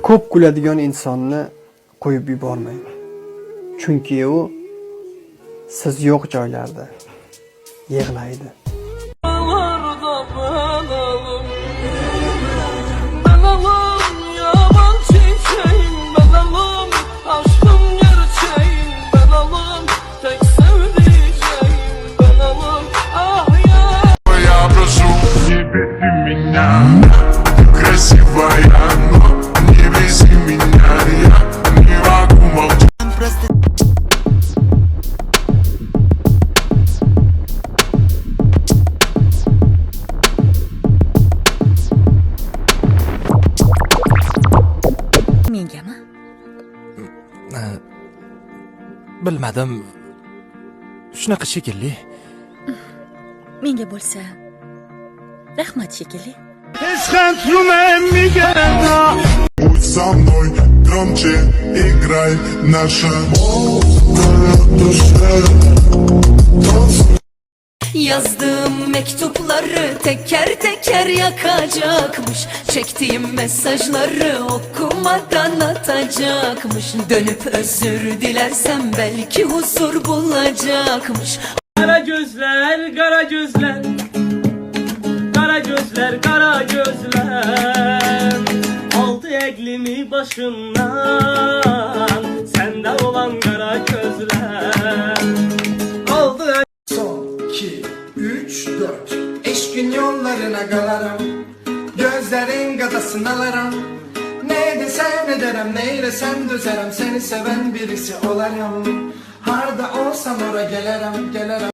Ko'p kuladigan insonni qo'yib yubormayman. Chunki u siz yo'q joylarda yig'laydi. Mengami? Bilmadim. Shunaqa shekilli. Menga bo'lsa rahmat shekilli. Будь со мной громче, играй наша душа. Yazdığım mektupları teker teker yakacakmış. Çektiğim mesajları okumadan atacakmış. Dönüp özür dilersem belki huzur bulacakmış. Kara gözler, kara gözler. Kara gözler, kara gözler. Aldı eklimi başından. Sende olan kara gözler. Aldı. Son 2, 3, 4 Eşkin yollarına galarım. Gözlerin gadasını alırım. Ne desem ederim, neylesem dözerem. Seni seven birisi olarım. Harda olsam oraya gelirim.